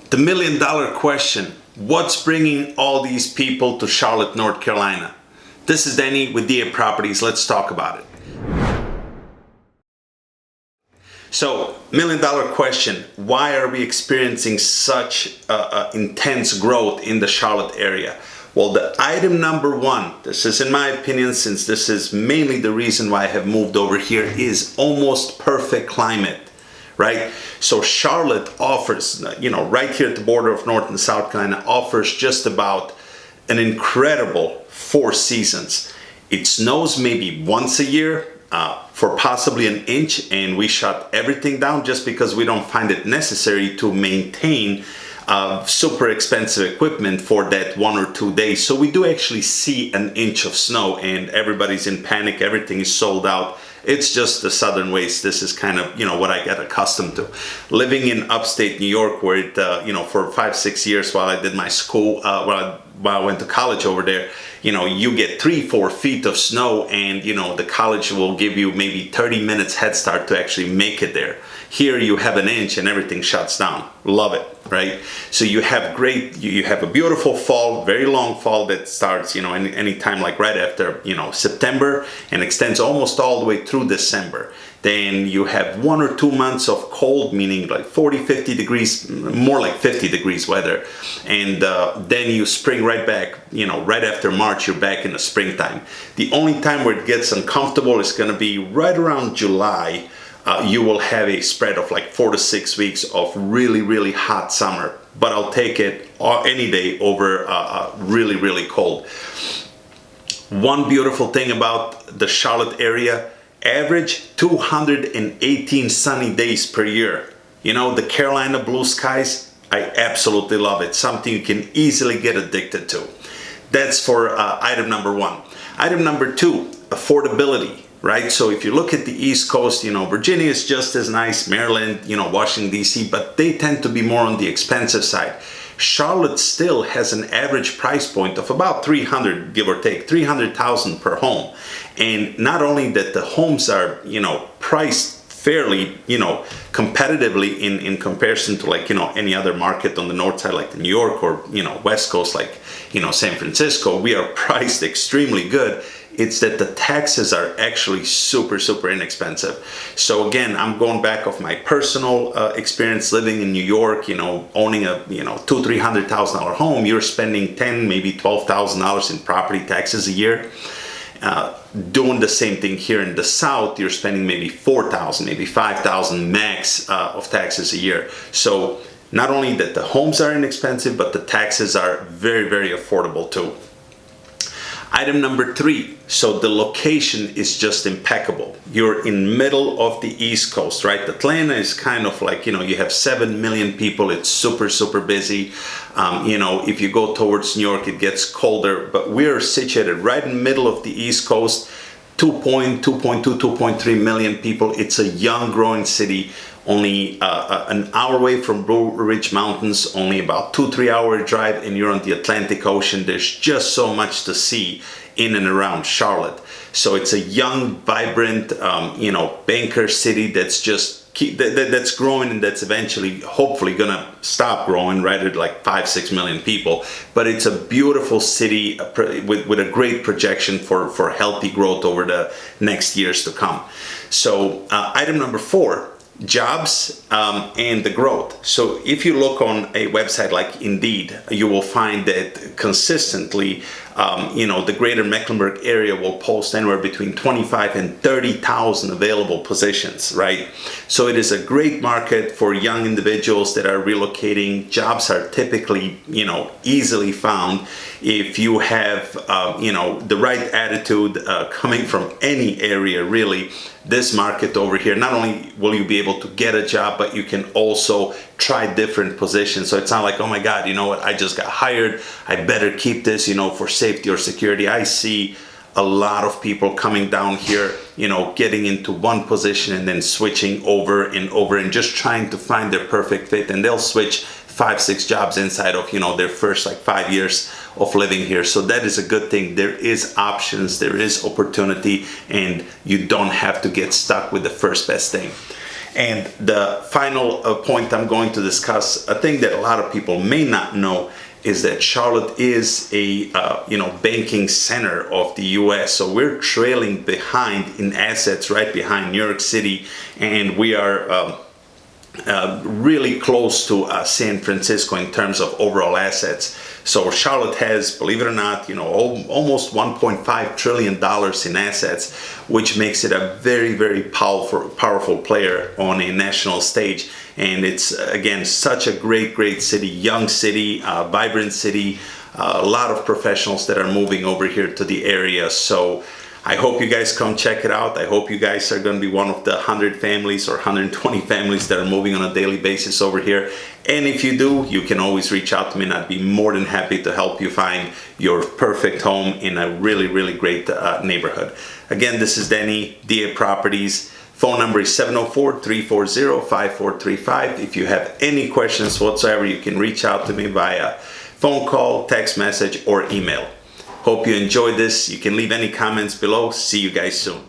The million-dollar question: what's bringing all these people to Charlotte, North Carolina? This is Danny with DA Properties. Let's talk about it. So, million-dollar question: why are we experiencing such intense growth in the Charlotte area? Well, the item number one, this is in my opinion, since this is mainly the reason why I have moved over here, is almost perfect climate. Right? So Charlotte offers, right here at the border of North and South Carolina, offers just about an incredible 4 seasons. It snows maybe once a year for possibly an inch, and we shut everything down just because we don't find it necessary to maintain super expensive equipment for that 1 or 2 days. So we do actually see an inch of snow, and everybody's in panic. Everything is sold out. It's just the southern waste. This is kind of, what I got accustomed to. Living in upstate New York, where it, for 5-6 years while I did my school, while I went to college over there, you get 3-4 feet of snow, and, the college will give you maybe 30 minutes head start to actually make it there. Here you have an inch and everything shuts down. Love it, right? So you have you have a beautiful fall, very long fall that starts, any time like right after, September, and extends almost all the way through December. Then you have 1 or 2 months of cold, meaning like 40-50 degrees, more like 50 degrees weather. And then you spring right back, right after March, you're back in the springtime. The only time where it gets uncomfortable is going to be right around July. You will have a spread of like 4 to 6 weeks of really, really hot summer. But I'll take it any day over really, really cold. One beautiful thing about the Charlotte area: average 218 sunny days per year. The Carolina blue skies, I absolutely love it. Something you can easily get addicted to. That's for item number one. Item number two, affordability. Right? So if you look at the East Coast, Virginia is just as nice, Maryland, Washington, D.C., but they tend to be more on the expensive side. Charlotte still has an average price point of about 300, give or take, 300,000 per home. And not only that, the homes are, priced fairly, competitively in comparison to like, any other market on the north side, like New York, or, West Coast, like, San Francisco. We are priced extremely good. It's that the taxes are actually super, super inexpensive. So again, I'm going back of my personal experience living in New York, owning a, $200,000-$300,000 home. You're spending $10,000, maybe $12,000 in property taxes a year. Doing the same thing here in the South, you're spending maybe $4,000, maybe $5,000 max of taxes a year. So not only that the homes are inexpensive, but the taxes are very, very affordable too. Item number three, so the location is just impeccable. You're in middle of the East Coast, right? Atlanta is kind of like, you have 7 million people. It's super, super busy. If you go towards New York, it gets colder, but we're situated right in the middle of the East Coast. 2.3 million people. It's a young, growing city. Only an hour away from Blue Ridge Mountains, only about 2-3 hour drive, and you're on the Atlantic Ocean. There's just so much to see in and around Charlotte. So it's a young, vibrant, banker city that's just that's growing, and that's eventually, hopefully, gonna stop growing right at like 5-6 million people. But it's a beautiful city with a great projection for healthy growth over the next years to come. So item number four, jobs and the growth. So if you look on a website like Indeed, you will find that consistently, the greater Mecklenburg area will post anywhere between 25 and 30,000 available positions, right? So it is a great market for young individuals that are relocating. Jobs are typically, easily found if you have, the right attitude coming from any area, really. This market over here, not only will you be able to get a job, but you can also try different positions. So it's not like, oh my God, I just got hired, I better keep this, for safety or security. I see a lot of people coming down here, getting into one position and then switching over and just trying to find their perfect fit. And they'll switch 5-6 jobs inside of their first 5 years of living here. So that is a good thing. There is options, there is opportunity, and you don't have to get stuck with the first best thing. And the final point I'm going to discuss, a thing that a lot of people may not know, is that Charlotte is a banking center of the U.S. So we're trailing behind in assets, right behind New York City, and we are really close to San Francisco in terms of overall assets. So Charlotte has, believe it or not, almost $1.5 trillion in assets, which makes it a very, very powerful player on a national stage. And it's, again, such a great city, young city, vibrant city, a lot of professionals that are moving over here to the area. So I hope you guys come check it out. I hope you guys are going to be one of the 100 families or 120 families that are moving on a daily basis over here. And if you do, you can always reach out to me and I'd be more than happy to help you find your perfect home in a really great neighborhood. Again, this is Danny, DA Properties. Phone number is 704-340-5435. If you have any questions whatsoever, you can reach out to me via phone call, text message, or email. Hope you enjoyed this. You can leave any comments below. See you guys soon.